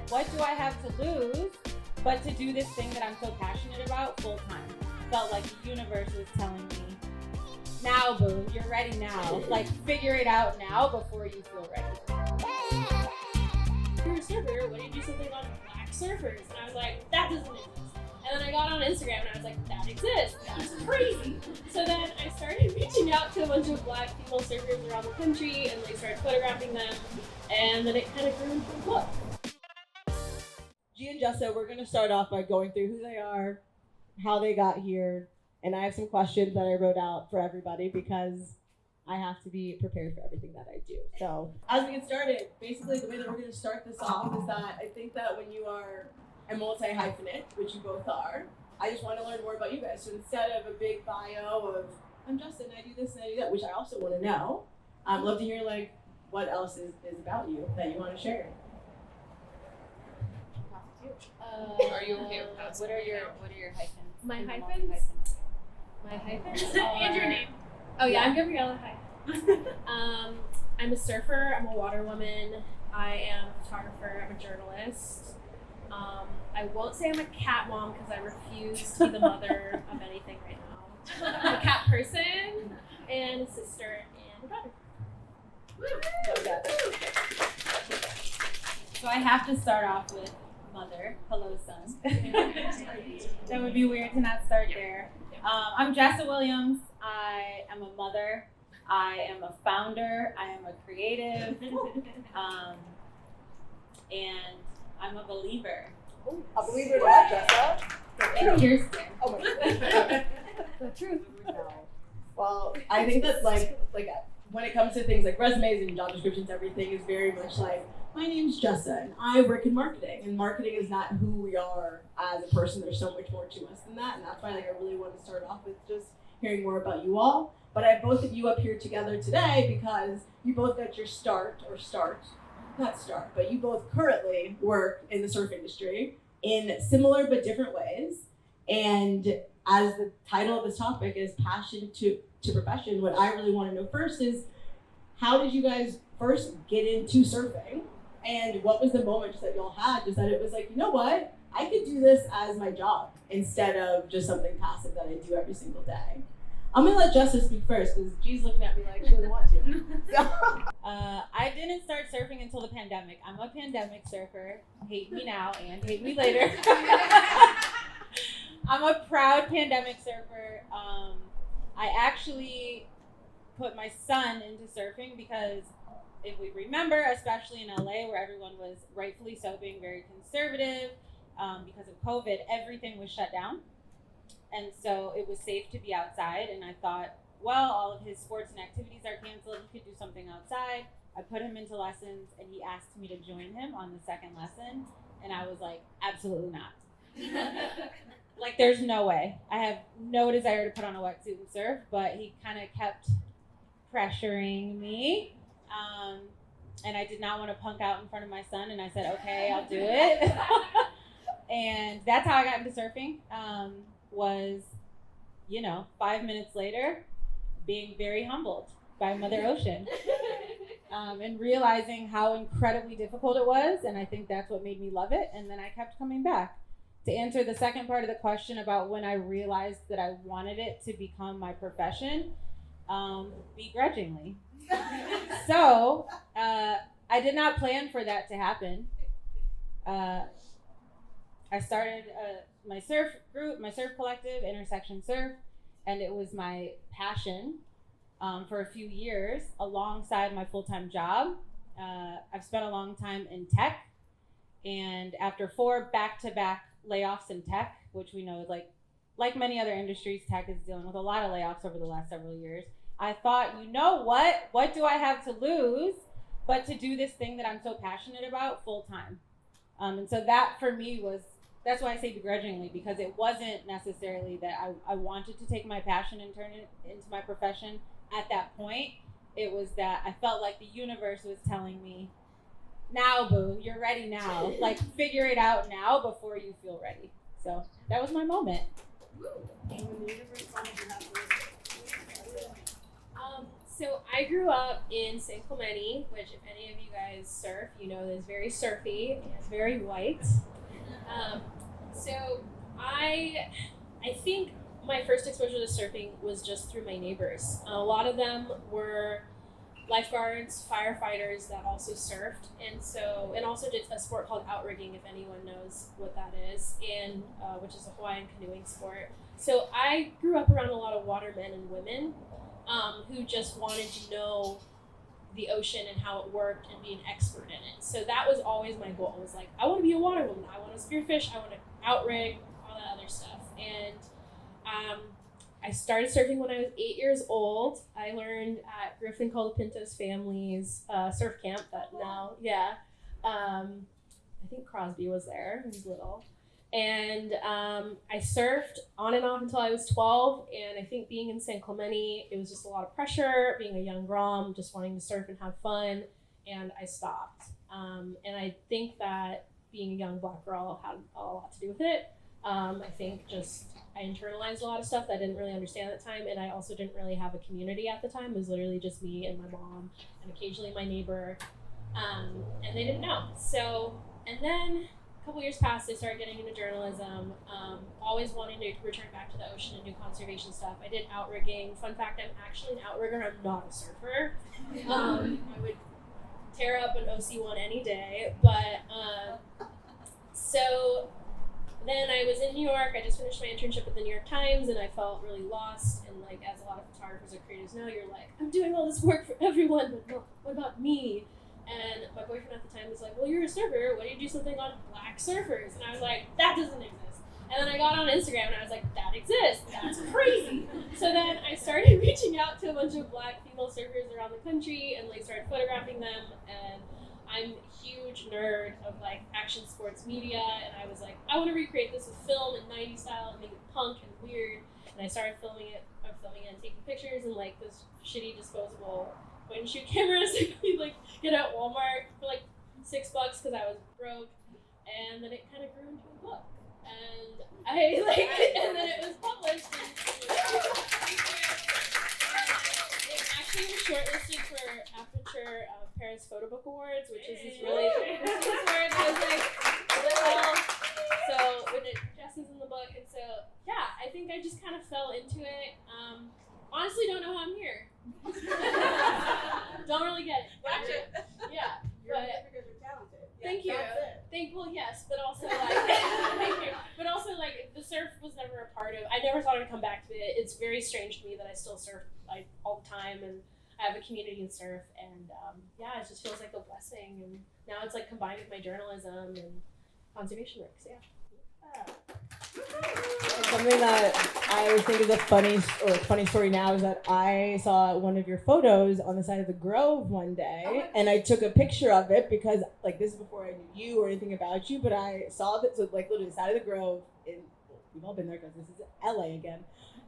what do I have to lose but to do this thing that I'm so passionate about full time? Felt like the universe was telling me, now boo, you're ready now. Like, figure it out now before you feel ready. You're a surfer, what do you do something about black surfers? And I was like, that doesn't exist. And then I got on Instagram and I was like, that exists. That's crazy. So then I started reaching out to a bunch of black female surfers around the country and like started photographing them. And then it kind of grew into a book. G and Jessa, we're going to start off by going through who they are, how they got here, and I have some questions that I wrote out for everybody because I have to be prepared for everything that I do. So as we get started, basically the way that we're going to start this off is that I think that when you are a multi-hyphenate, which you both are, I just want to learn more about you guys. So instead of a big bio of, I'm Justin, I do this and I do that, which I also want to know, I'd love to hear like what else is about you that you want to share. Are you okay with that? What are your hyphens? My Your hyphens? multi-hyphens. My hyphens And your are- name. Oh yeah, I'm Gabriella. Hi. I'm a surfer. I'm a water woman. I am a photographer. I'm a journalist. I won't say I'm a cat mom because I refuse to be the mother of anything right now. I'm a cat person and a sister and a daughter. So I have to start off with mother. Hello, son. That would be weird to not start there. I'm Jessa Williams. I am a mother. I am a founder. I am a creative. And I'm a believer. A believer in what, Jessa? Kirsten. Oh my God. The truth. Well, I think that's like when it comes to things like resumes and job descriptions, everything is very much like, my name's Jessa and I work in marketing, and marketing is not who we are as a person. There's so much more to us than that, and that's why like I really want to start off with just hearing more about you all. But I have both of you up here together today because you both got your but you both currently work in the surf industry in similar but different ways. And as the title of this topic is passion to profession, what I really want to know first is, how did you guys first get into surfing? And what was the moment that y'all had? Just that it was like, you know what? I could do this as my job instead of just something passive that I do every single day. I'm gonna let Jessa speak first because G's looking at me like she doesn't want to. So. I didn't start surfing until the pandemic. I'm a pandemic surfer. Hate me now and hate me later. I'm a proud pandemic surfer. I actually put my son into surfing because if we remember, especially in LA where everyone was rightfully so being very conservative because of COVID, everything was shut down. And so it was safe to be outside. And I thought, well, all of his sports and activities are canceled. He could do something outside. I put him into lessons and he asked me to join him on the second lesson. And I was like, absolutely not. Like, there's no way. I have no desire to put on a wetsuit and surf, but he kind of kept pressuring me. And I did not want to punk out in front of my son. And I said, okay, I'll do it. And that's how I got into surfing. Was, 5 minutes later, being very humbled by Mother Ocean and realizing how incredibly difficult it was. And I think that's what made me love it. And then I kept coming back. To answer the second part of the question about when I realized that I wanted it to become my profession, begrudgingly. So I did not plan for that to happen. I started my surf group, my surf collective, Intrsxtn Surf, and it was my passion for a few years alongside my full-time job. I've spent a long time in tech, and after 4 back-to-back layoffs in tech, which we know is like many other industries, tech is dealing with a lot of layoffs over the last several years. I thought, you know what? What do I have to lose but to do this thing that I'm so passionate about full-time? And so that for me was, that's why I say begrudgingly, because it wasn't necessarily that I wanted to take my passion and turn it into my profession at that point. It was that I felt like the universe was telling me, now boo, you're ready now. Like, figure it out now before you feel ready. So that was my moment. So I grew up in San Clemente, which if any of you guys surf, you know is very surfy and it's very white. So I think my first exposure to surfing was just through my neighbors. A lot of them were lifeguards, firefighters that also surfed, and also did a sport called outrigging, if anyone knows what that is, and which is a Hawaiian canoeing sport. So I grew up around a lot of watermen and women who just wanted to know the ocean and how it worked and be an expert in it. So that was always my goal. I was like, I want to be a water woman. I want to spearfish. I want to outrig, all that other stuff. And I started surfing when I was 8 years old. I learned at Griffin Colapinto's family's surf camp that now, I think Crosby was there. He was little. And I surfed on and off until I was 12. And I think being in San Clemente, it was just a lot of pressure, being a young Grom, just wanting to surf and have fun. And I stopped. And I think that being a young Black girl had a lot to do with it. I think just I internalized a lot of stuff that I didn't really understand at the time, and I also didn't really have a community at the time. It was literally just me and my mom, and occasionally my neighbor, and they didn't know. So, and then a couple years passed, I started getting into journalism, always wanting to return back to the ocean and do conservation stuff. I did outrigging. Fun fact, I'm actually an outrigger, I'm not a surfer. I would tear up an OC1 any day, but, so then I was in New York. I just finished my internship at the New York Times, and I felt really lost. And like, as a lot of photographers or creators know, you're like, I'm doing all this work for everyone, but no, what about me? And my boyfriend at the time was like, well, you're a surfer. Why don't you do something on Black surfers? And I was like, that doesn't exist. And then I got on Instagram, and I was like, that exists. That's crazy. So then I started reaching out to a bunch of Black female surfers around the country, and like started photographing them. And I'm a huge nerd of like action sports media, and I was like, I want to recreate this with film and 90s style and make it punk and weird. And I started filming it and taking pictures and like this shitty disposable point and shoot cameras that we like get at Walmart for like $6 because I was broke. And then it kind of grew into a book, and and then it was published. It actually was shortlisted for Aperture Paris Photo Book Awards, which is this really prestigious award. I was like, what the hell? So when Jessa's in the book, and so yeah, I think I just kind of fell into it. Honestly, don't know how I'm here. Don't really get it. Gotcha. Yeah. But because you're talented. Thank you. Well, yes, but also like, thank you. But also like, the surf was never a part of. I never thought I'd come back to it. It's very strange to me that I still surf like all the time, and I have a community in surf, and yeah, it just feels like a blessing. And now it's like combined with my journalism and conservation work. So yeah. Something that I always think is a funny story now is that I saw one of your photos on the side of the Grove one day, and I took a picture of it because like this is before I knew you or anything about you, but I saw that, so like literally the side of the Grove we've all been there because this is LA again.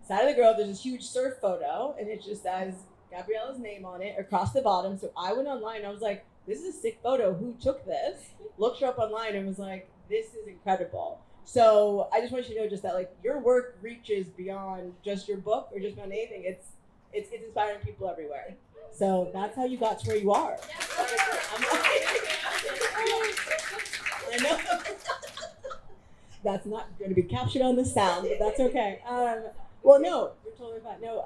Side of the Grove, there's this huge surf photo, and it just says Gabriella's name on it across the bottom. So I went online, I was like, this is a sick photo. Who took this? Looked her up online and was like, this is incredible. So I just want you to know just that like your work reaches beyond just your book or just beyond anything. It's inspiring people everywhere. So that's how you got to where you are. I know. That's not going to be captured on the sound, but that's okay. Well, no, you're totally fine. No,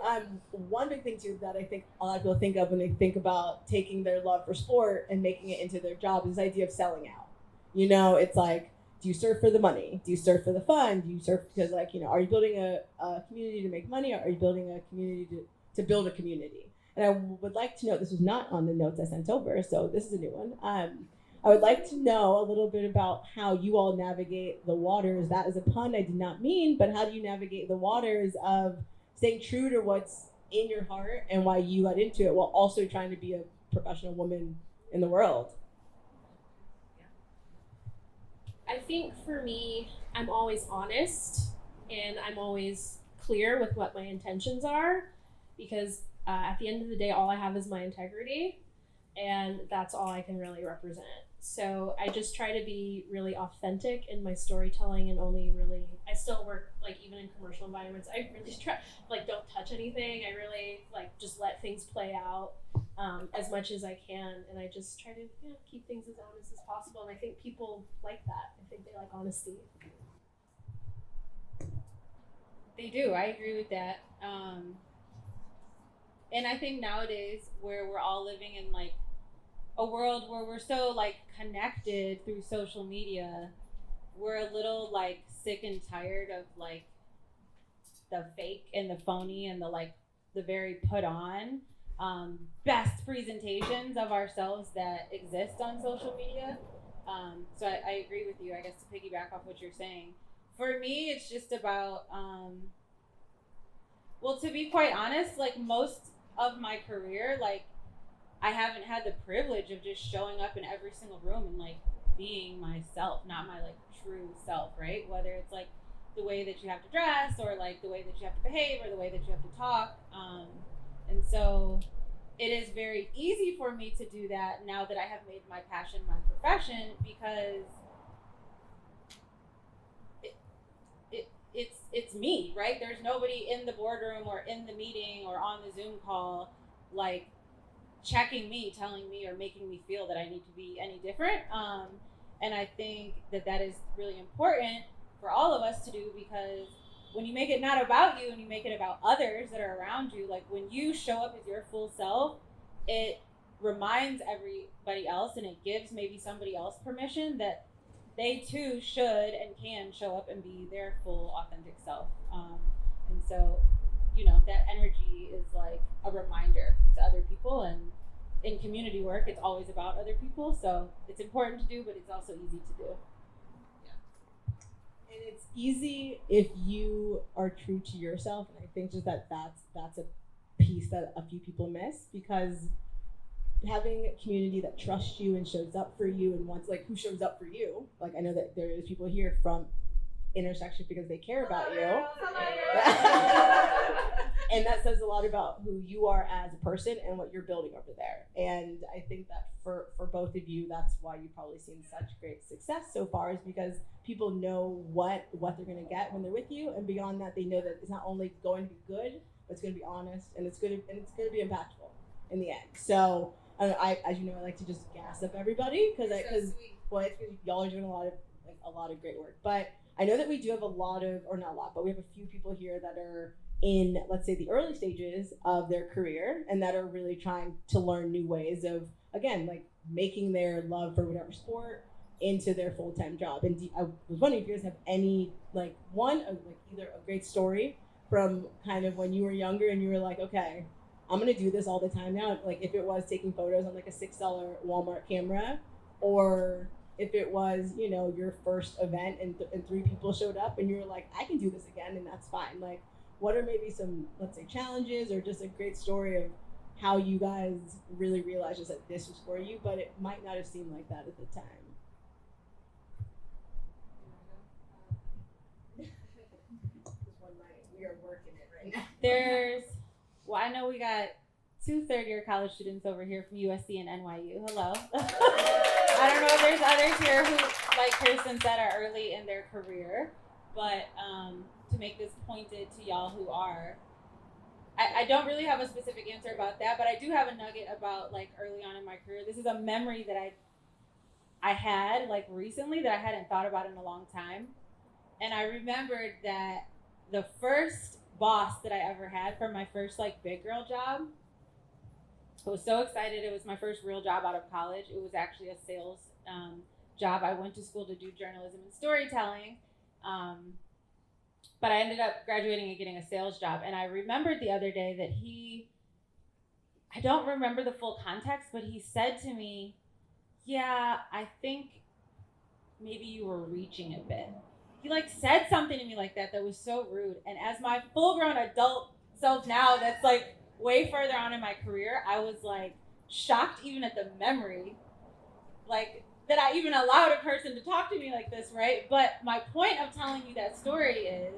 one big thing too that I think a lot of people think of when they think about taking their love for sport and making it into their job is this idea of selling out. You know, it's like, do you surf for the money? Do you surf for the fun? Do you surf because, like, you know, are you building a community to make money, or are you building a community to build a community? And I would like to know, this was not on the notes I sent over, so this is a new one. I would like to know a little bit about how you all navigate the waters. That is a pun I did not mean, but how do you navigate the waters of staying true to what's in your heart and why you got into it while also trying to be a professional woman in the world? I think for me, I'm always honest, and I'm always clear with what my intentions are, because at the end of the day, all I have is my integrity, and that's all I can really represent. So I just try to be really authentic in my storytelling and only really, I still work like even in commercial environments. I really try, like don't touch anything. I really like just let things play out as much as I can. And I just try to keep things as honest as possible. And I think people like that. I think they like honesty. They do. I agree with that. And I think nowadays where we're all living in like a world where we're so like connected through social media, we're a little like sick and tired of like the fake and the phony and the like the very put on best presentations of ourselves that exist on social media. So I agree with you, I guess, to piggyback off what you're saying. For me, it's just about, well, to be quite honest, like most of my career, like I haven't had the privilege of just showing up in every single room and like being myself, not my like true self, right? Whether it's like the way that you have to dress or like the way that you have to behave or the way that you have to talk. And so it is very easy for me to do that now that I have made my passion my profession, because it's me, right? There's nobody in the boardroom or in the meeting or on the Zoom call like checking me, telling me, or making me feel that I need to be any different. And I think that is really important for all of us to do, because when you make it not about you and you make it about others that are around you, like when you show up as your full self, it reminds everybody else and it gives maybe somebody else permission that they too should and can show up and be their full authentic self. And so, you know, that energy is like a reminder to other people, and in community work, it's always about other people. So it's important to do, but it's also easy to do. And it's easy if you are true to yourself. And I think just that's a piece that a few people miss, because having a community that trusts you and shows up for you and wants, like, who shows up for you. Like, I know that there is people here from Intrsxtn because they care about you. And that says a lot about who you are as a person and what you're building over there. And I think that for both of you, that's why you've probably seen such great success so far, is because people know what they're going to get when they're with you, and beyond that, they know that it's not only going to be good, but it's going to be honest, and it's going to be impactful in the end. So I as you know, I like to just gas up everybody because y'all are doing a lot of great work. But I know that we do have a lot of, or not a lot, but we have a few people here that are in, let's say, the early stages of their career, and that are really trying to learn new ways of, again, like making their love for whatever sport into their full-time job. And I was wondering if you guys have any, like, either a great story from kind of when you were younger and you were like, okay, I'm gonna do this all the time now. Like if it was taking photos on like a $6 Walmart camera, or if it was, you know, your first event and 3 people showed up and you were like, I can do this again and that's fine. Like, what are maybe some, let's say, challenges or just a great story of how you guys really realized just that this was for you, but it might not have seemed like that at the time? We are working it right now. Well, I know we got 2 third-year college students over here from USC and NYU. Hello. I don't know if there's others here who, like Kirsten said, are early in their career, but to make this pointed to y'all who are, I don't really have a specific answer about that, but I do have a nugget about like early on in my career. This is a memory that I had like recently that I hadn't thought about in a long time. And I remembered that the first boss that I ever had for my first like big girl job, I was so excited. It was my first real job out of college. It was actually a sales job. I went to school to do journalism and storytelling, but I ended up graduating and getting a sales job. And I remembered the other day that I don't remember the full context, but he said to me, yeah, I think maybe you were reaching a bit. He like said something to me like that was so rude. And as my full grown adult self now, that's like way further on in my career, I was like shocked even at the memory, like that I even allowed a person to talk to me like this, right? But my point of telling you that story is,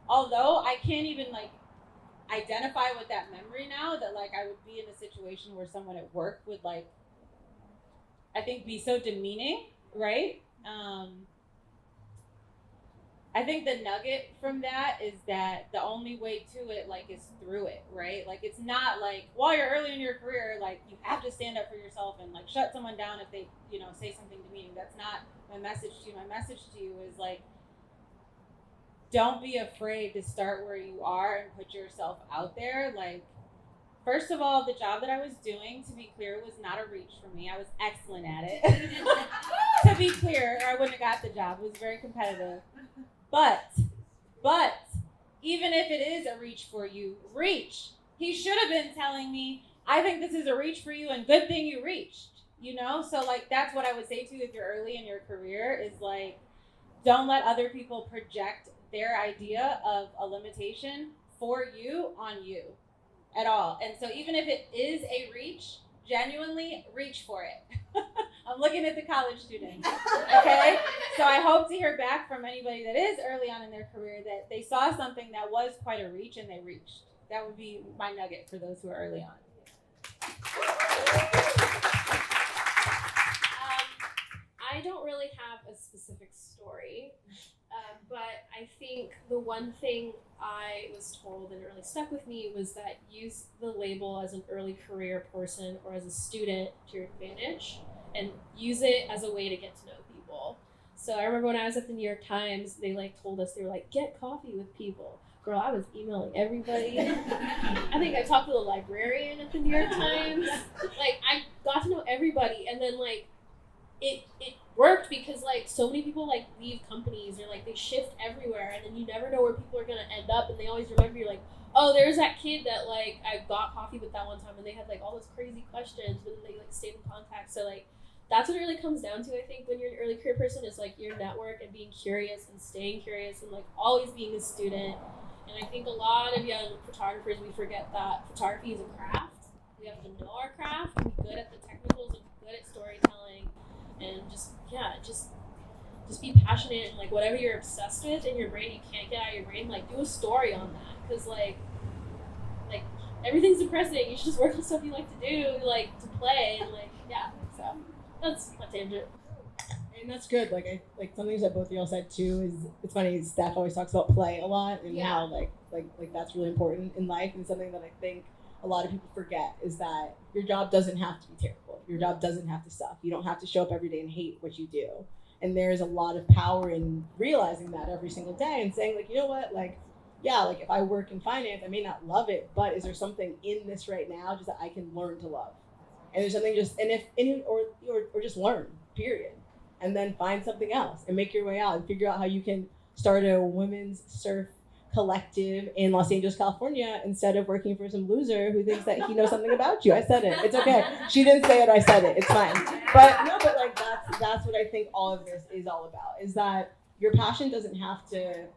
although I can't even like identify with that memory now, that like I would be in a situation where someone at work would like, I think, be so demeaning, right? I think the nugget from that is that the only way to it, like, is through it, right? Like, it's not like while you're early in your career, like, you have to stand up for yourself and like shut someone down if they, you know, say something demeaning. That's not my message to you. My message to you is like, don't be afraid to start where you are and put yourself out there. Like, first of all, the job that I was doing, to be clear, was not a reach for me. I was excellent at it. To be clear, or I wouldn't have got the job. It was very competitive. But, even if it is a reach for you, reach. He should have been telling me, I think this is a reach for you and good thing you reached, you know? So like, that's what I would say to you if you're early in your career is like, don't let other people project their idea of a limitation for you on you at all. And so even if it is a reach, genuinely reach for it. I'm looking at the college students, okay? So I hope to hear back from anybody that is early on in their career that they saw something that was quite a reach and they reached. That would be my nugget for those who are early on. I don't really have a specific story, but I think the one thing I was told and really stuck with me was that use the label as an early career person or as a student to your advantage and use it as a way to get to know people. So I remember when I was at the New York Times, they like told us, they were like, get coffee with people. Girl, I was emailing everybody. I think I talked to the librarian at the New York Times. Like, I got to know everybody, and then like it worked because like so many people like leave companies or like they shift everywhere, and then you never know where people are gonna end up, and they always remember you like, oh, there's that kid that like I got coffee with that one time, and they had like all those crazy questions, but then they like stayed in contact. So like that's what it really comes down to, I think, when you're an early career person, is like your network and being curious and staying curious and like always being a student. And I think a lot of young photographers, we forget that photography is a craft. We have to know our craft, and be good at the technicals, and be good at storytelling, and just be passionate, and like whatever you're obsessed with in your brain, you can't get out of your brain, like do a story on that, because like everything's depressing. You should just work on stuff you like to do, like to play, and like so that's my tangent. And that's good. Like something that both of y'all said too is, it's funny, Steph always talks about play a lot, and how like that's really important in life, and something that I think a lot of people forget is that your job doesn't have to be terrible. Your job doesn't have to suck. You don't have to show up every day and hate what you do. And there's a lot of power in realizing that every single day and saying like, you know what, like, yeah, like if I work in finance, I may not love it, but is there something in this right now just that I can learn to love? And there's something just, and if any, or just learn, period. And then find something else and make your way out and figure out how you can start a women's surf collective in Los Angeles, California, instead of working for some loser who thinks that he knows something about you. I said it. It's okay. She didn't say it. I said it. It's fine. But like that's what I think all of this is all about, is that your passion doesn't have to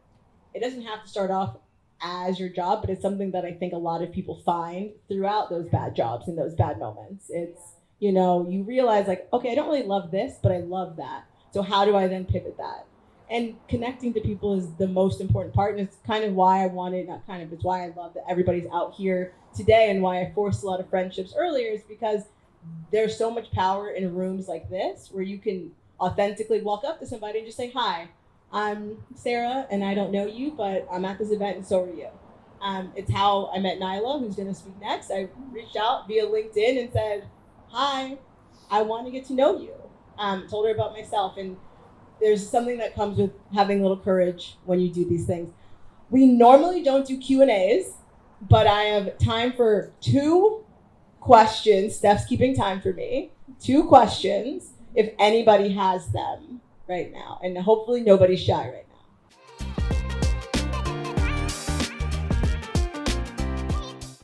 start off as your job, but it's something that I think a lot of people find throughout those bad jobs and those bad moments. It's, you know, you realize like, okay, I don't really love this, but I love that. So how do I then pivot that? And connecting to people is the most important part. And it's kind of why it's why I love that everybody's out here today, and why I forced a lot of friendships earlier, is because there's so much power in rooms like this where you can authentically walk up to somebody and just say, hi, I'm Sarah and I don't know you, but I'm at this event and so are you. It's how I met Nyla, who's gonna speak next. I reached out via LinkedIn and said, hi, I want to get to know you. Told her about myself, and there's something that comes with having a little courage when you do these things. We normally don't do Q&As, but I have time for 2 questions. Steph's keeping time for me. 2 questions, if anybody has them right now. And hopefully nobody's shy right